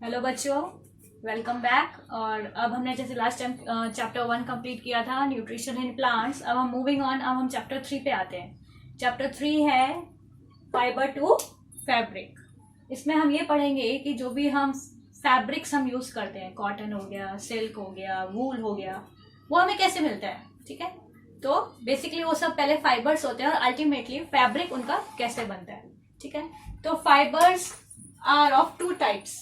Hello बच्चों, welcome back. और अब हमने जैसे लास्ट टाइम चैप्टर 1 कंप्लीट किया था, न्यूट्रिशन इन प्लांट्स। अब हम मूविंग ऑन, अब हम चैप्टर 3 पे आते हैं। चैप्टर 3 है फाइबर टू फैब्रिक। इसमें हम ये पढ़ेंगे कि जो भी हम फैब्रिक्स हम यूज़ करते हैं, कॉटन हो गया, सिल्क हो गया, वूल हो गया, वो हमें कैसे मिलता है। ठीक है, तो बेसिकली वो सब पहले फाइबर्स होते हैं और अल्टीमेटली फैब्रिक उनका कैसे बनता है। ठीक है, तो fibres are of two types,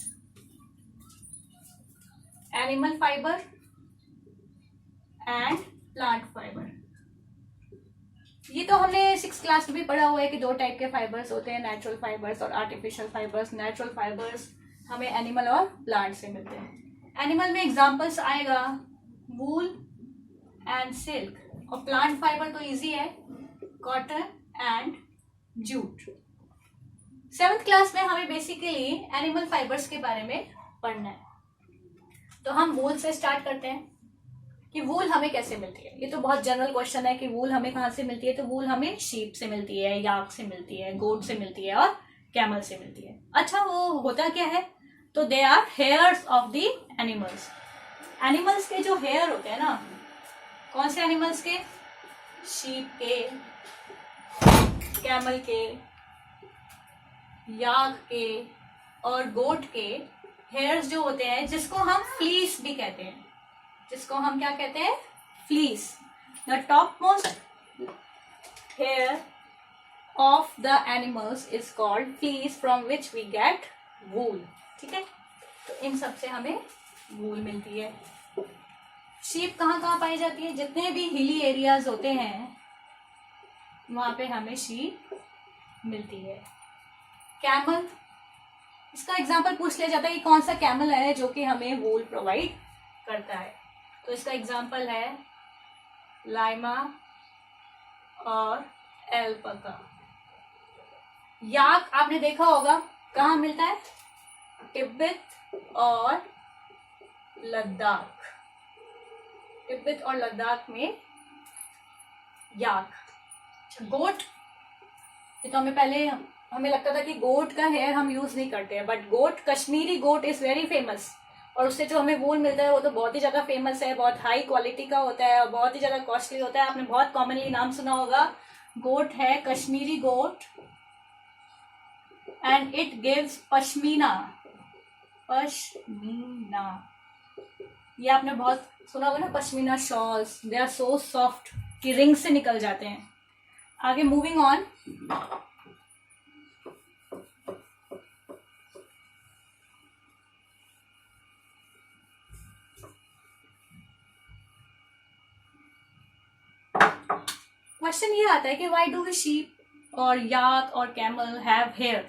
animal fibre and plant fibre. ये तो हमने 6th क्लास में भी पढ़ा हुआ है कि दो टाइप के फाइबर्स होते हैं, नेचुरल फाइबर्स और आर्टिफिशियल फाइबर्स। नेचुरल फाइबर्स हमें एनिमल और प्लांट से मिलते हैं। एनिमल में एग्जांपल्स आएगा वूल एंड सिल्क, और प्लांट फाइबर तो इजी है, cotton and jute. 7th class में हमें बेसिकली एनिमल फाइबर्स के बारे में पढ़ना है। तो हम वूल से स्टार्ट करते हैं कि वूल हमें कैसे मिलती है। ये तो बहुत जनरल क्वेश्चन है कि वूल हमें कहाँ से मिलती है। तो वूल हमें शीप से मिलती है, याक से मिलती है, गोट से मिलती है और कैमल से मिलती है। अच्छा, वो होता क्या है? तो they are hairs of the animals. Animals के जो हेयर होते हैं ना, कौन से एनिमल्स के? शीप के, कैमल के, याक के और गोट के हेयर्स जो होते हैं, जिसको हम फ्लीस भी कहते हैं। जिसको हम क्या कहते हैं? Fleece. The top most hair of the animals is called fleece, from which we get wool. ठीक है, तो इन सब से हमें वूल मिलती है। शीप कहाँ कहाँ पाई जाती है? जितने भी हिली एरियाज होते हैं वहां पे हमें शीप मिलती है। कैमल, इसका एग्जाम्पल पूछ लिया जाता है कि कौन सा कैमल है जो कि हमें वूल प्रोवाइड करता है। तो इसका एग्जाम्पल है लाइमा और एल्पका। याक आपने देखा होगा कहाँ मिलता है? तिब्बत और लद्दाख। तिब्बत और लद्दाख में याक। गोट, ये तो हमें लगता था कि गोट का हेयर हम यूज नहीं करते हैं, but goat, Kashmiri goat is very famous, और उससे जो हमें वूल मिलता है वो तो बहुत ही ज्यादा फेमस है, बहुत हाई क्वालिटी का होता है और बहुत ही ज्यादा कॉस्टली होता है। आपने बहुत कॉमनली नाम सुना होगा, गोट है Kashmiri goat, and it gives pashmina. Pashmina, ये आपने बहुत सुना होगा ना, pashmina shawls, they are so soft कि रिंग से निकल जाते हैं। आगे मूविंग ऑन, क्वेश्चन ये आता है कि व्हाई डू वी शीप और याक और कैमल हैव हेयर।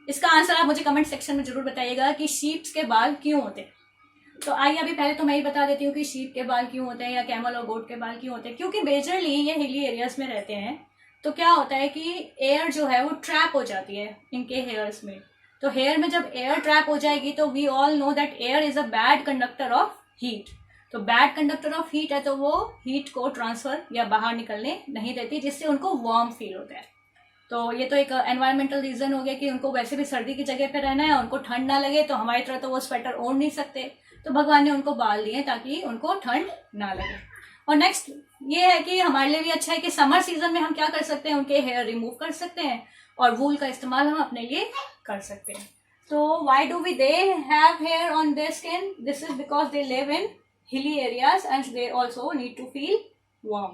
इसका आंसर आप मुझे कमेंट सेक्शन में जरूर बताइएगा कि शीप्स के बाल क्यों होते हैं। तो आइए अभी पहले तो मैं ही बता देती हूँ कि शीप के बाल क्यों होते हैं या कैमल और गोट के बाल क्यों होते हैं। क्योंकि मेजरली ये हिली एरियाज में रहते हैं, तो क्या होता है कि एयर जो है वो ट्रैप हो जाती है इनके हेयर्स में। तो हेयर में जब एयर ट्रैप हो जाएगी, तो we all know that air is a bad conductor of heat. तो बैड कंडक्टर ऑफ हीट है, तो वो हीट को ट्रांसफर या बाहर निकलने नहीं देती, जिससे उनको वार्म फील होता है। तो ये तो एक एनवायरमेंटल रीजन हो गया कि उनको वैसे भी सर्दी की जगह पे रहना है, उनको ठंड ना लगे। तो हमारी तरह तो वो स्वेटर ओढ़ नहीं सकते, तो भगवान ने उनको बाल दिए ताकि उनको ठंड ना लगे। और नेक्स्ट ये है कि हमारे लिए भी अच्छा है कि समर सीजन में हम क्या कर सकते हैं, उनके हेयर रिमूव कर सकते हैं और वूल का इस्तेमाल हम अपने लिए कर सकते हैं। तो why do we they have hair on their skin? This is because they live in hilly areas and they also need to feel warm.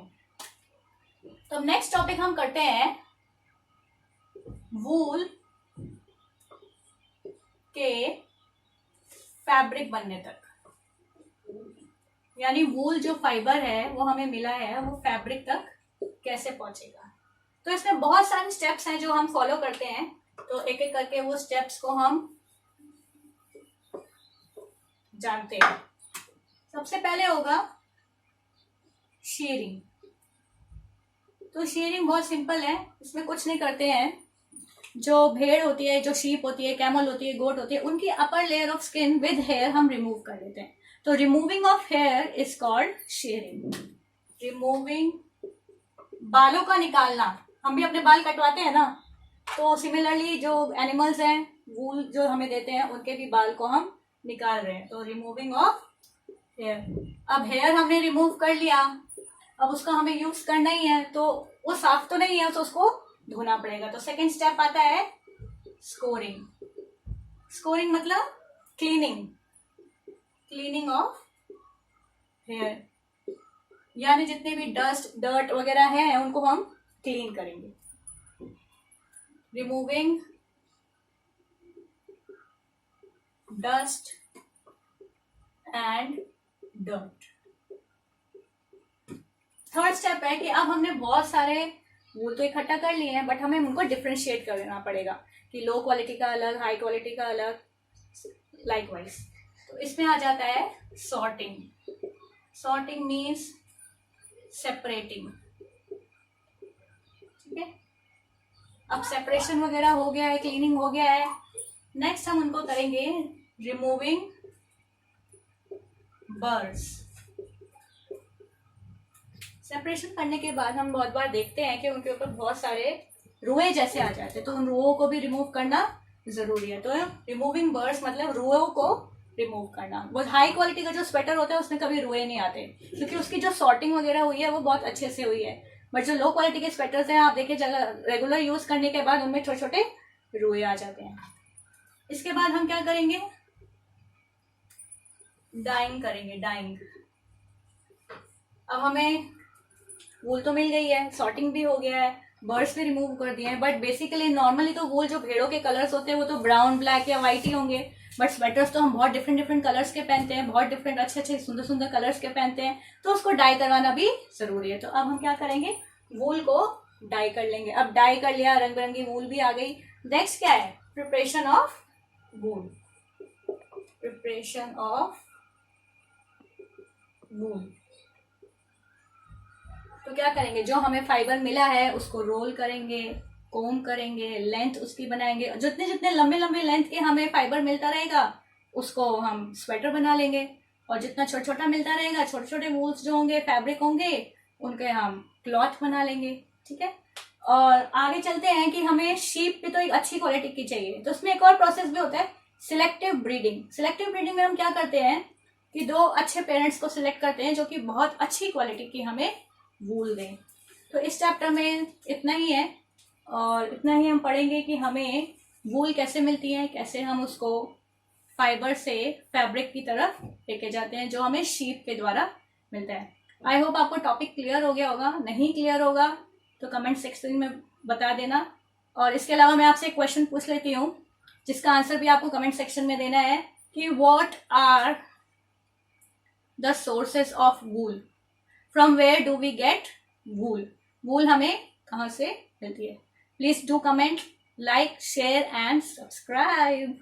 तो नेक्स्ट टॉपिक हम करते हैं वूल के फैब्रिक बनने तक, यानी वूल जो फाइबर है वो हमें मिला है, वो फैब्रिक तक कैसे पहुंचेगा। तो इसमें बहुत सारे स्टेप्स हैं जो हम फॉलो करते हैं। तो एक एक करके वो स्टेप्स को हम जानते हैं। सबसे पहले होगा शेयरिंग। तो शेयरिंग बहुत सिंपल है, इसमें कुछ नहीं करते हैं। जो भेड़ होती है, जो शीप होती है, कैमल होती है, गोट होती है, उनकी upper layer of skin with hair हम रिमूव कर देते हैं। तो removing of hair is called shearing. Removing, बालों का निकालना, हम भी अपने बाल कटवाते हैं ना, तो सिमिलरली जो एनिमल्स हैं वूल जो हमें देते हैं, उनके भी बाल को हम निकाल रहे हैं, तो रिमूविंग ऑफ हेयर। अब हेयर हमने रिमूव कर लिया, अब उसका हमें यूज करना ही है, तो वो साफ तो नहीं है तो उसको धोना पड़ेगा। तो सेकेंड स्टेप आता है स्कोरिंग। स्कोरिंग मतलब क्लीनिंग, क्लीनिंग ऑफ हेयर, यानी जितने भी डस्ट डर्ट वगैरह है उनको हम क्लीन करेंगे। Removing dust and dirt. Third step है कि अब हमने बहुत सारे वूल तो इकट्ठा कर लिए हैं, बट हमें उनको डिफ्रेंशिएट करना पड़ेगा कि लो क्वालिटी का अलग, हाई क्वालिटी का अलग, लाइकवाइज। तो इसमें आ जाता है सॉर्टिंग। सॉर्टिंग मीन्स सेपरेटिंग, ठीक है। अब सेपरेशन वगैरह हो गया है, क्लीनिंग हो गया है, नेक्स्ट हम उनको करेंगे रिमूविंग बर्ड्स। सेपरेशन करने के बाद हम बहुत बार देखते हैं कि उनके ऊपर बहुत सारे रुए जैसे आ जाते हैं, तो उन रुओं को भी रिमूव करना जरूरी है। तो रिमूविंग बर्ड्स मतलब रुओं को रिमूव करना। बहुत हाई क्वालिटी का जो स्वेटर होता है उसमें कभी रुए नहीं आते, क्योंकि उसकी जो सॉर्टिंग वगैरह हुई है वो बहुत अच्छे से हुई है। बट जो लो क्वालिटी के स्वेटर्स हैं, आप देखिए रेगुलर यूज करने के बाद उनमें छोटे छोटे रुए आ जाते हैं। इसके बाद हम क्या करेंगे, डाइंग करेंगे। डाइंग, अब हमें वूल तो मिल गई है, सॉर्टिंग भी हो गया है, बर्ड्स भी रिमूव कर दिए हैं, बट बेसिकली नॉर्मली तो वूल जो भेड़ों के कलर्स होते हैं वो तो ब्राउन, ब्लैक या व्हाइट ही होंगे। बट स्वेटर्स तो हम बहुत डिफरेंट डिफरेंट कलर्स के पहनते हैं, बहुत डिफरेंट अच्छे अच्छे सुंदर सुंदर कलर्स के पहनते हैं, तो उसको डाई करवाना भी जरूरी है। तो अब हम क्या करेंगे, वूल को डाई कर लेंगे। अब डाई कर लिया, रंग बिरंगी वूल भी आ गई। नेक्स्ट क्या है, preparation of wool. Preparation of wool, तो क्या करेंगे, जो हमें फाइबर मिला है उसको रोल करेंगे, कोम करेंगे, लेंथ उसकी बनाएंगे। जितने जितने लंबे लंबे लेंथ के हमें फाइबर मिलता रहेगा उसको हम स्वेटर बना लेंगे, और जितना छोटा छोटा मिलता रहेगा, छोटे छोटे वूल्स जो होंगे, फैब्रिक होंगे, उनके हम क्लॉथ बना लेंगे, ठीक है। और आगे चलते हैं कि हमें शीप भी तो एक अच्छी क्वालिटी की चाहिए, तो उसमें एक और प्रोसेस भी होता है, सिलेक्टिव ब्रीडिंग। सिलेक्टिव ब्रीडिंग में हम क्या करते हैं कि दो अच्छे पेरेंट्स को सिलेक्ट करते हैं जो कि बहुत अच्छी क्वालिटी की हमें वूल दें। तो इस चैप्टर में इतना ही है, और इतना ही हम पढ़ेंगे कि हमें वूल कैसे मिलती है, कैसे हम उसको फाइबर से फैब्रिक की तरफ लेके जाते हैं जो हमें शीप के द्वारा मिलता है। आई होप आपको टॉपिक क्लियर हो गया होगा। नहीं क्लियर होगा तो कमेंट सेक्शन में बता देना। और इसके अलावा मैं आपसे एक क्वेश्चन पूछ लेती हूँ जिसका आंसर भी आपको कमेंट सेक्शन में देना है कि what are the sources of wool, from where do we get wool. Wool हमें कहाँ से मिलती है। Please do comment, like, share and subscribe.